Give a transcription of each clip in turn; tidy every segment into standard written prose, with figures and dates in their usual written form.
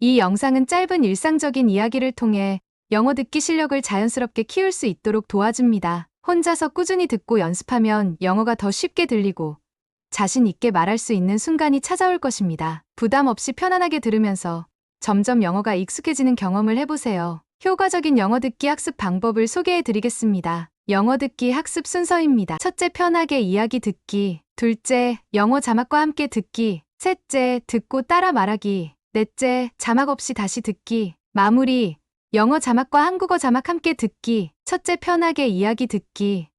이 영상은 짧은 일상적인 이야기를 통해 영어 듣기 실력을 자연스럽게 키울 수 있도록 도와줍니다. 혼자서 꾸준히 듣고 연습하면 영어가 더 쉽게 들리고 자신 있게 말할 수 있는 순간이 찾아올 것입니다. 부담 없이 편안하게 들으면서 점점 영어가 익숙해지는 경험을 해보세요. 효과적인 영어 듣기 학습 방법을 소개해 드리겠습니다. 영어 듣기 학습 순서입니다. 첫째, 편하게 이야기 듣기. 둘째, 영어 자막과 함께 듣기. 셋째, 듣고 따라 말하기. 넷째, 자막 없이 다시 듣기. 마무리, 영어 자막과 한국어 자막 함께 듣기. 첫째, 편하게 이야기 듣기.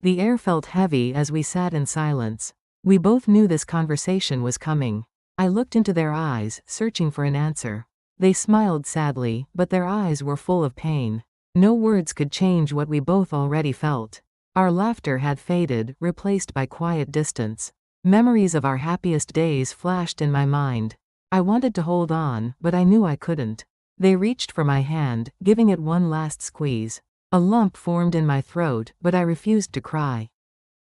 The air felt heavy as we sat in silence. We both knew this conversation was coming. I looked into their eyes, searching for an answer. They smiled sadly, but their eyes were full of pain. No words could change what we both already felt. Our laughter had faded, replaced by quiet distance. Memories of our happiest days flashed in my mind. I wanted to hold on, but I knew I couldn't. They reached for my hand, giving it one last squeeze. A lump formed in my throat, but I refused to cry.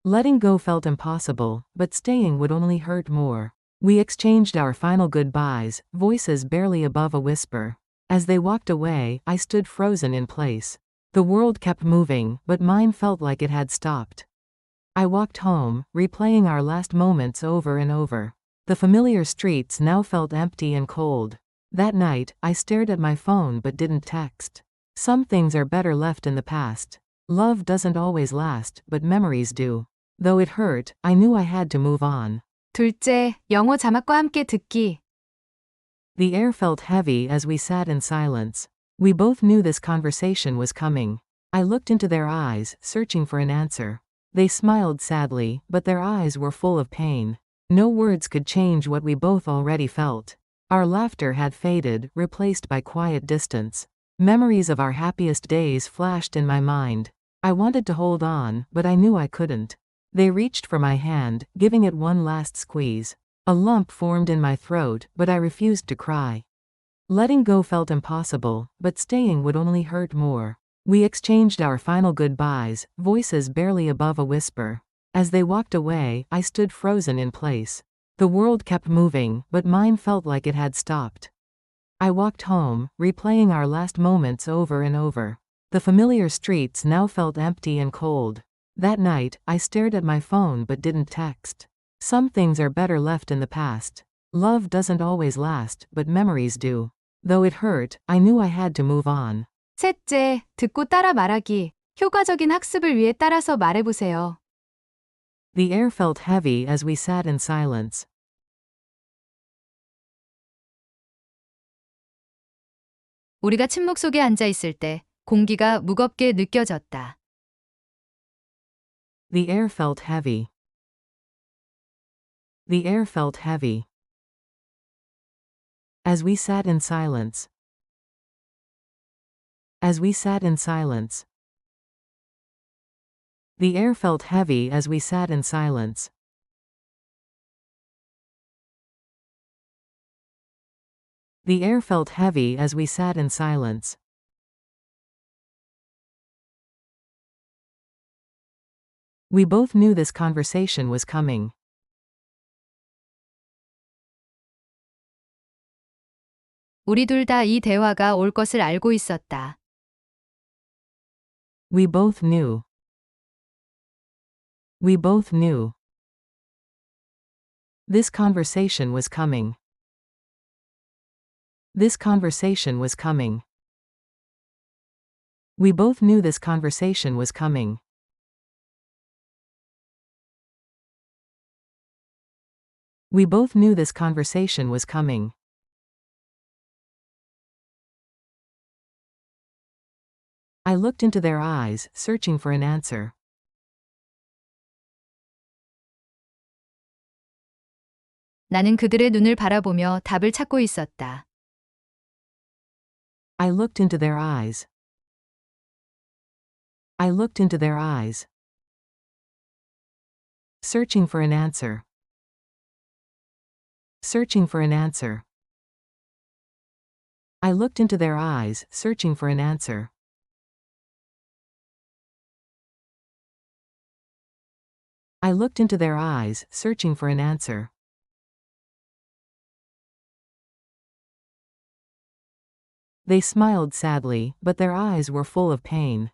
Letting go felt impossible, but staying would only hurt more. We exchanged our final goodbyes, voices barely above a whisper. As they walked away, I stood frozen in place. The world kept moving, but mine felt like it had stopped. I walked home, replaying our last moments over and over. The familiar streets now felt empty and cold. That night, I stared at my phone but didn't text. Some things are better left in the past. Love doesn't always last, but memories do. Though it hurt, I knew I had to move on. 둘째, 영어 자막과 함께 듣기. The air felt heavy as we sat in silence. We both knew this conversation was coming. I looked into their eyes, searching for an answer. They smiled sadly, but their eyes were full of pain. No words could change what we both already felt. Our laughter had faded, replaced by quiet distance. Memories of our happiest days flashed in my mind. I wanted to hold on, but I knew I couldn't. They reached for my hand, giving it one last squeeze. A lump formed in my throat, but I refused to cry. Letting go felt impossible, but staying would only hurt more. We exchanged our final goodbyes, voices barely above a whisper. As they walked away, I stood frozen in place. The world kept moving, but mine felt like it had stopped. I walked home, replaying our last moments over and over. The familiar streets now felt empty and cold. That night, I stared at my phone but didn't text. Some things are better left in the past. Love doesn't always last, but memories do. Though it hurt, I knew I had to move on. 셋째, 듣고 따라 말하기. 효과적인 학습을 위해 따라서 말해보세요. The air felt heavy as we sat in silence. 우리가 침묵 속에 앉아 있을 때 공기가 무겁게 느껴졌다. The air felt heavy. The air felt heavy. As we sat in silence. As we sat in silence. The air felt heavy as we sat in silence. The air felt heavy as we sat in silence. We both knew this conversation was coming. 우리 둘 다 이 대화가 올 것을 알고 있었다. We both knew. We both knew. This conversation was coming. This conversation was coming. We both knew this conversation was coming. We both knew this conversation was coming. I looked into their eyes, searching for an answer. 나는 그들의 눈을 바라보며 답을 찾고 있었다. I looked into their eyes. I looked into their eyes. Searching for an answer. Searching for an answer. I looked into their eyes, searching for an answer. I looked into their eyes, searching for an answer. They smiled sadly, but their eyes were full of pain.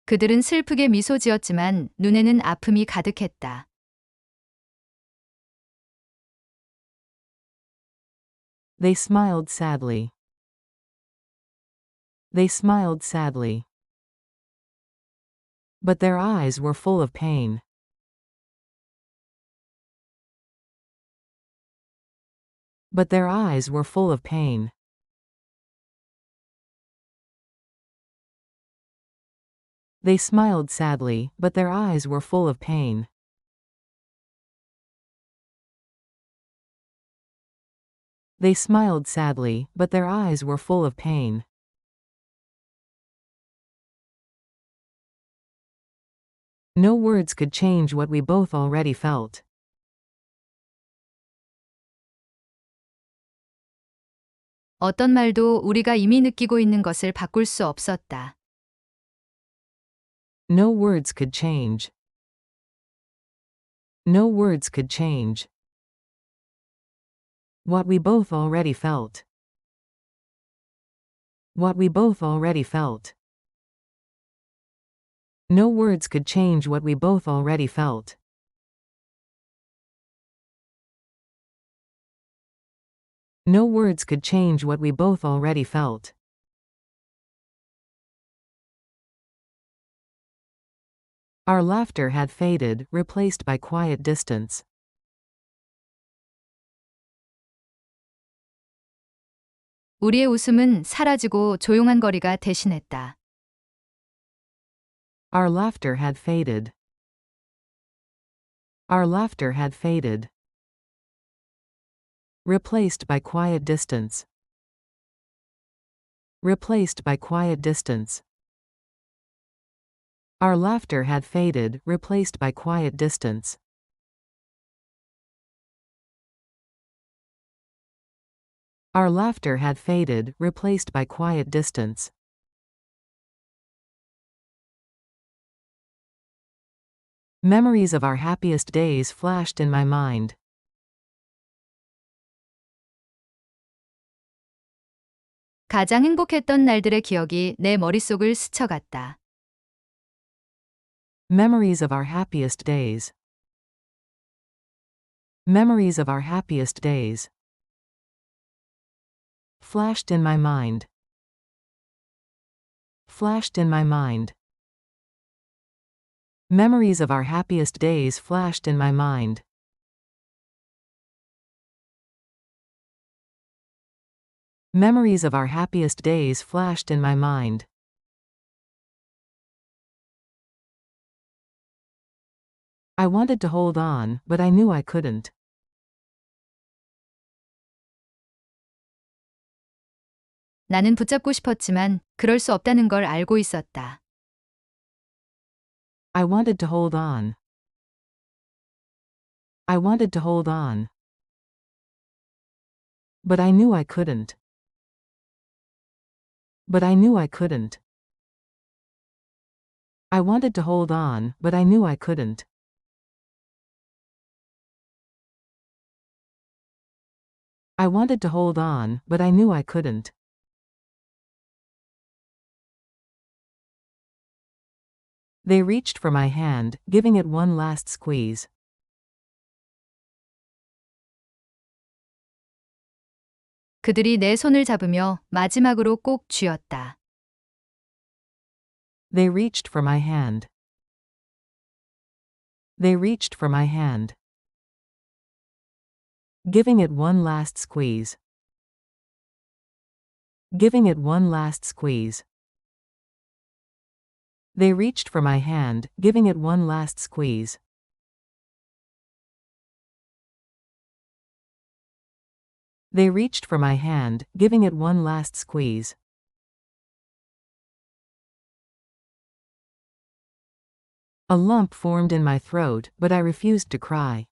그들은 슬프게 미소 지었지만 눈에는 아픔이 가득했다. They smiled sadly. They smiled sadly. But their eyes were full of pain. But their eyes were full of pain. They smiled sadly, but their eyes were full of pain. They smiled sadly, but their eyes were full of pain. No words could change what we both already felt. 어떤 말도 우리가 이미 느끼고 있는 것을 바꿀 수 없었다. No words could change. No words could change what we both already felt. What we both already felt. No words could change what we both already felt. No words could change what we both already felt. Our laughter had faded, replaced by quiet distance. 우리의 웃음은 사라지고 조용한 거리가 대신했다. Our laughter had faded. Our laughter had faded. Replaced by quiet distance. Replaced by quiet distance. Our laughter had faded, replaced by quiet distance. Our laughter had faded, replaced by quiet distance. Memories of our happiest days flashed in my mind. 가장 행복했던 날들의 기억이 내 머릿속을 스쳐갔다. Memories of our happiest days. Memories of our happiest days flashed in my mind. Flashed in my mind. Memories of our happiest days flashed in my mind. Memories of our happiest days flashed in my mind. I wanted to hold on, but I knew I couldn't. 나는 붙잡고 싶었지만 그럴 수 없다는 걸 알고 있었다. I wanted to hold on. I wanted to hold on. But I knew I couldn't. But I knew I couldn't. I wanted to hold on, but I knew I couldn't. I wanted to hold on, but I knew I couldn't. They reached for my hand, giving it one last squeeze. 그들이 내 손을 잡으며 마지막으로 꼭 쥐었다. They reached for my hand. They reached for my hand, giving it one last squeeze. Giving it one last squeeze. They reached for my hand, giving it one last squeeze. They reached for my hand, giving it one last squeeze. A lump formed in my throat, but I refused to cry.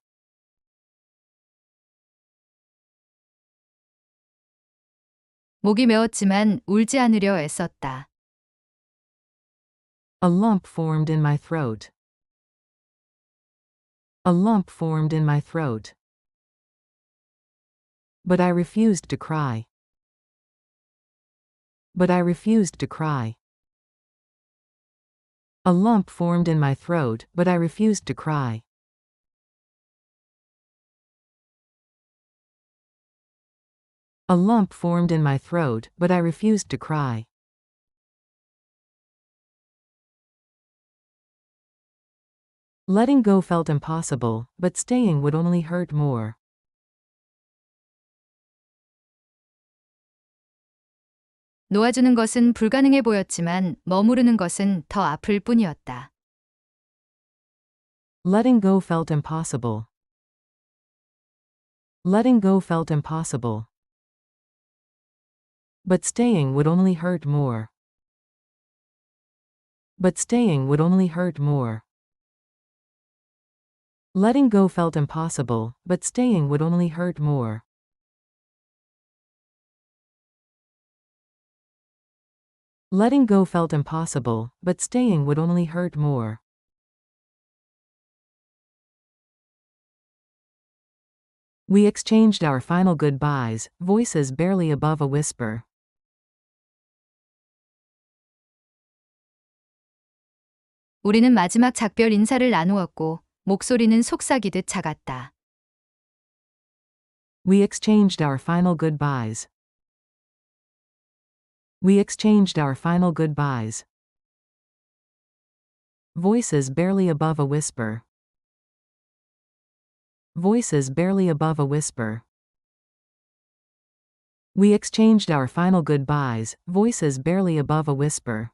목이 메었지만 울지 않으려 애썼다. A lump formed in my throat. A lump formed in my throat. But I refused to cry. But I refused to cry. A lump formed in my throat, but I refused to cry. A lump formed in my throat, but I refused to cry. Letting go felt impossible, but staying would only hurt more. 놓아주는 것은 불가능해 보였지만 머무르는 것은 더 아플 뿐이었다. Letting go felt impossible. Letting go felt impossible. But staying would only hurt more. But staying would only hurt more. Letting go felt impossible, but staying would only hurt more. Letting go felt impossible, but staying would only hurt more. We exchanged our final goodbyes, voices barely above a whisper. 우리는 마지막 작별 인사를 나누었고 목소리는 속삭이듯 작았다. We exchanged our final goodbyes. We exchanged our final goodbyes. Voices barely above a whisper. Voices barely above a whisper. We exchanged our final goodbyes, voices barely above a whisper.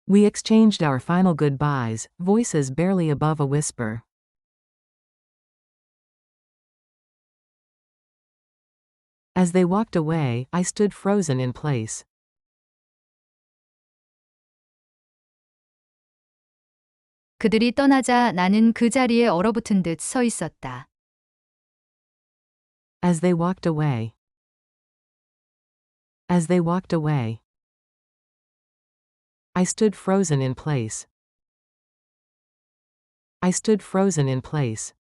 We exchanged our final goodbyes, voices barely above a whisper. As they walked away, I stood frozen in place. 그들이 떠나자 나는 그 자리에 얼어붙은 듯 서 있었다. As they walked away. As they walked away. I stood frozen in place. I stood frozen in place.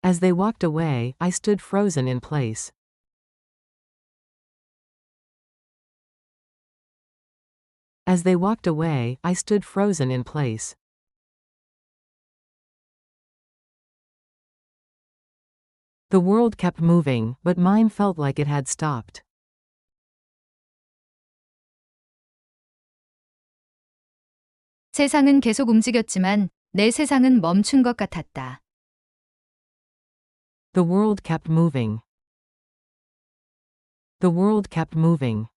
As they walked away, I stood frozen in place. As they walked away, I stood frozen in place. The world kept moving, but mine felt like it had stopped. 세상은 계속 움직였지만 내 세상은 멈춘 것 같았다. The world kept moving. The world kept moving.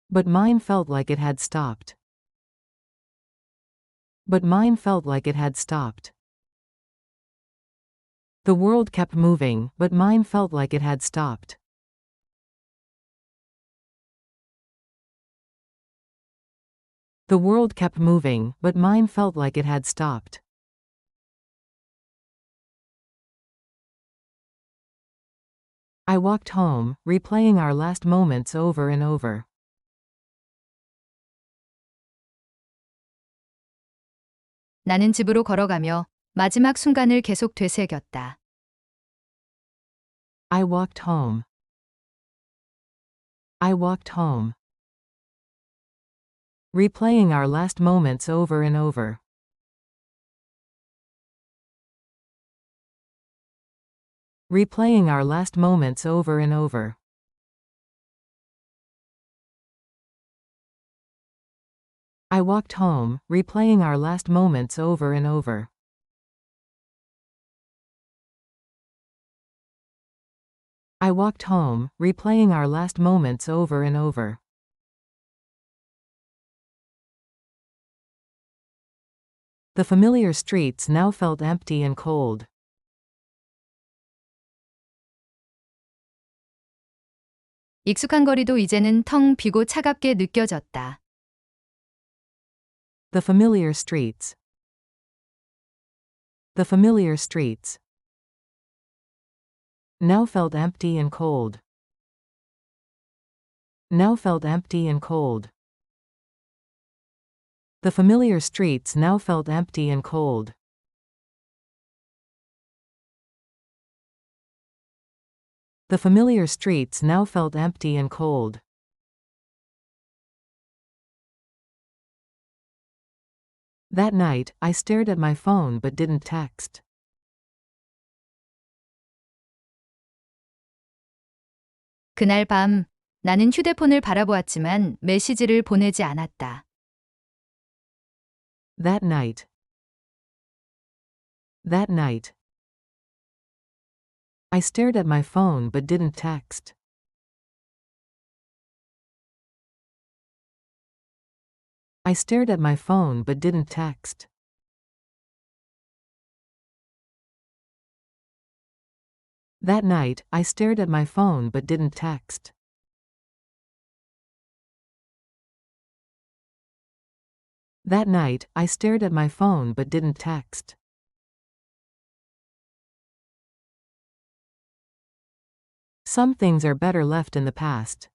But mine felt like it had stopped. But mine felt like it had stopped. The world kept moving, but mine felt like it had stopped. The world kept moving, but mine felt like it had stopped. I walked home, replaying our last moments over and over. 나는 집으로 걸어가며 마지막 순간을 계속 되새겼다. I walked home. I walked home. Replaying our last moments over and over. Replaying our last moments over and over. I walked home, replaying our last moments over and over. I walked home, replaying our last moments over and over. The familiar streets now felt empty and cold. 익숙한 거리도 이제는 텅 비고 차갑게 느껴졌다. The familiar streets. The familiar streets now felt empty and cold. Now felt empty and cold. The familiar streets now felt empty and cold. The familiar streets now felt empty and cold. That night, I stared at my phone but didn't text. 그날 밤 나는 휴대폰을 바라보았지만 메시지를 보내지 않았다. That night. That night. I stared at my phone but didn't text. I stared at my phone but didn't text. That night, I stared at my phone but didn't text. That night, I stared at my phone but didn't text. Some things are better left in the past.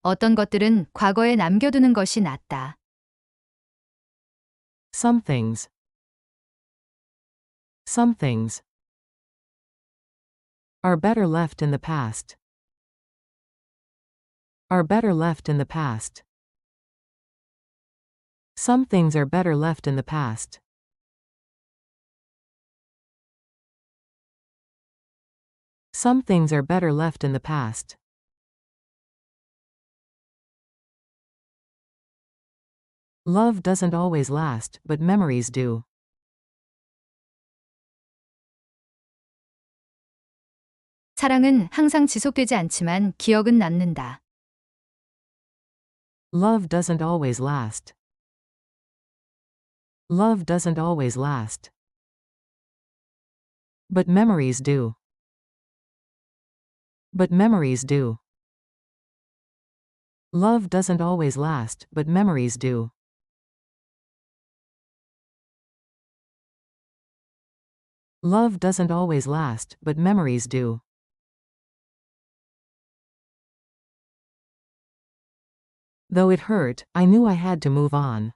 어떤 것들은 과거에 남겨두는 것이 낫다. Some things are better left in the past. Are better left in the past. Some things are better left in the past. Some things are better left in the past. Love doesn't always last, but memories do. 사랑은 항상 지속되지 않지만 기억은 남는다. Love doesn't always last. Love doesn't always last. But memories do. But memories do. Love doesn't always last, but memories do. Love doesn't always last, but memories do. Though it hurt, I knew I had to move on.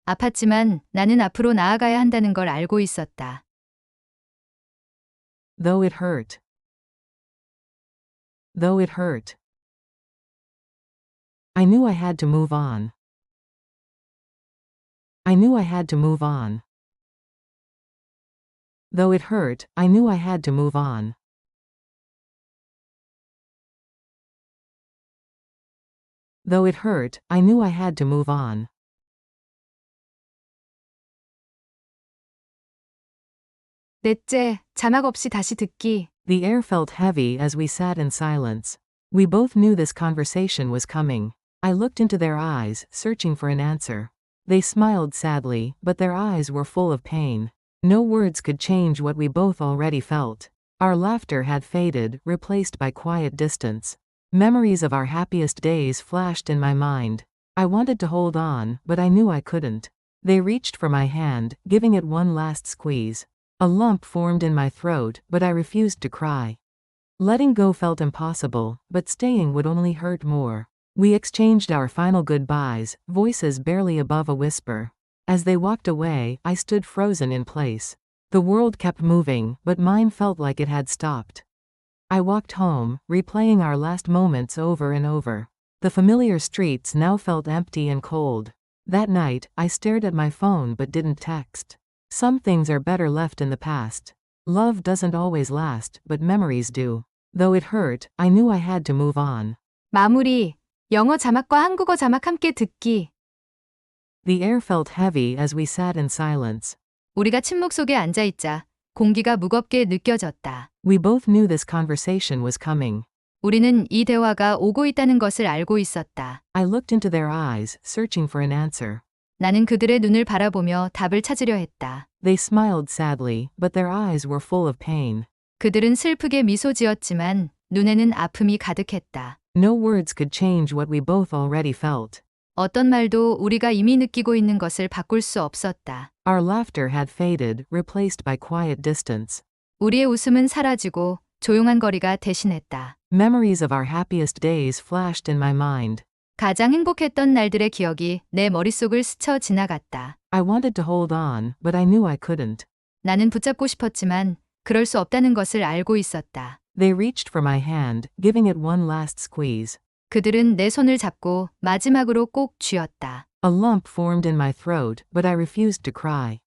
아팠지만 나는 앞으로 나아가야 한다는 걸 알고 있었다. Though it hurt. Though it hurt. I knew I had to move on. I knew I had to move on. Though it hurt, I knew I had to move on. Though it hurt, I knew I had to move on. 넷째, 자막 없이 다시 듣기. The air felt heavy as we sat in silence. We both knew this conversation was coming. I looked into their eyes, searching for an answer. They smiled sadly, but their eyes were full of pain. No words could change what we both already felt. Our laughter had faded, replaced by quiet distance. Memories of our happiest days flashed in my mind. I wanted to hold on, but I knew I couldn't. They reached for my hand, giving it one last squeeze. A lump formed in my throat, but I refused to cry. Letting go felt impossible, but staying would only hurt more. We exchanged our final goodbyes, voices barely above a whisper. As they walked away, I stood frozen in place. The world kept moving, but mine felt like it had stopped. I walked home, replaying our last moments over and over. The familiar streets now felt empty and cold. That night, I stared at my phone but didn't text. Some things are better left in the past. Love doesn't always last, but memories do. Though it hurt, I knew I had to move on. 마무리. 영어 자막과 한국어 자막 함께 듣기. The air felt heavy as we sat in silence. 우리가 침묵 속에 앉아 있자 공기가 무겁게 느껴졌다. We both knew this conversation was coming. 우리는 이 대화가 오고 있다는 것을 알고 있었다. I looked into their eyes, searching for an answer. 나는 그들의 눈을 바라보며 답을 찾으려 했다. They smiled sadly, but their eyes were full of pain. 그들은 슬프게 미소 지었지만 눈에는 아픔이 가득했다. No words could change what we both already felt. 어떤 말도 우리가 이미 느끼고 있는 것을 바꿀 수 없었다. Our laughter had faded, replaced by quiet distance. 우리의 웃음은 사라지고 조용한 거리가 대신했다. Memories of our happiest days flashed in my mind. 가장 행복했던 날들의 기억이 내 머릿속을 스쳐 지나갔다. I wanted to hold on, but I knew I couldn't. 나는 붙잡고 싶었지만 그럴 수 없다는 것을 알고 있었다. They reached for my hand, giving it one last squeeze. 그들은 내 손을 잡고 마지막으로 꼭 쥐었다. A lump formed in my throat, but I refused to cry.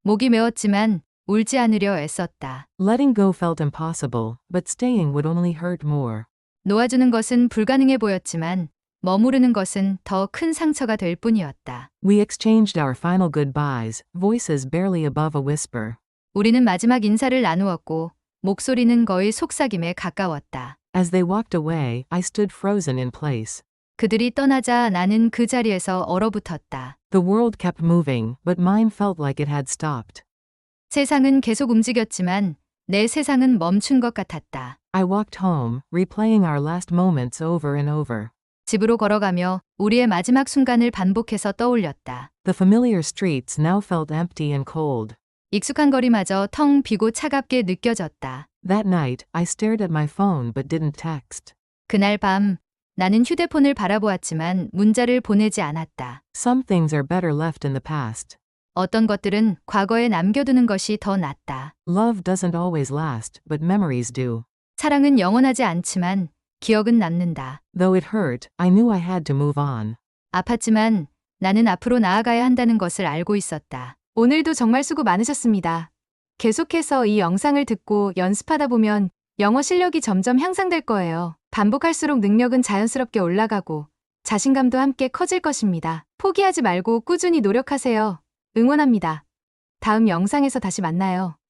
목이 메었지만 울지 않으려 애썼다. Letting go felt impossible, but staying would only hurt more. 놓아주는 것은 불가능해 보였지만 머무르는 것은 더 큰 상처가 될 뿐이었다. We exchanged our final goodbyes, voices barely above a whisper. 우리는 마지막 인사를 나누었고 목소리는 거의 속삭임에 가까웠다. As they walked away, I stood frozen in place. 그들이 떠나자 나는 그 자리에서 얼어붙었다. The world kept moving, but mine felt like it had stopped. 세상은 계속 움직였지만 내 세상은 멈춘 것 같았다. I walked home, replaying our last moments over and over. 집으로 걸어가며 우리의 마지막 순간을 반복해서 떠올렸다. The familiar streets now felt empty and cold. 익숙한 거리마저 텅 비고 차갑게 느껴졌다. That night, I stared at my phone but didn't text. 그날 밤 나는 휴대폰을 바라보았지만 문자를 보내지 않았다. Some things are better left in the past. 어떤 것들은 과거에 남겨두는 것이 더 낫다. Love doesn't always last, but memories do. 사랑은 영원하지 않지만 기억은 남는다. Though it hurt, I knew I had to move on. 아팠지만 나는 앞으로 나아가야 한다는 것을 알고 있었다. 오늘도 정말 수고 많으셨습니다. 계속해서 이 영상을 듣고 연습하다 보면 영어 실력이 점점 향상될 거예요. 반복할수록 능력은 자연스럽게 올라가고 자신감도 함께 커질 것입니다. 포기하지 말고 꾸준히 노력하세요. 응원합니다. 다음 영상에서 다시 만나요.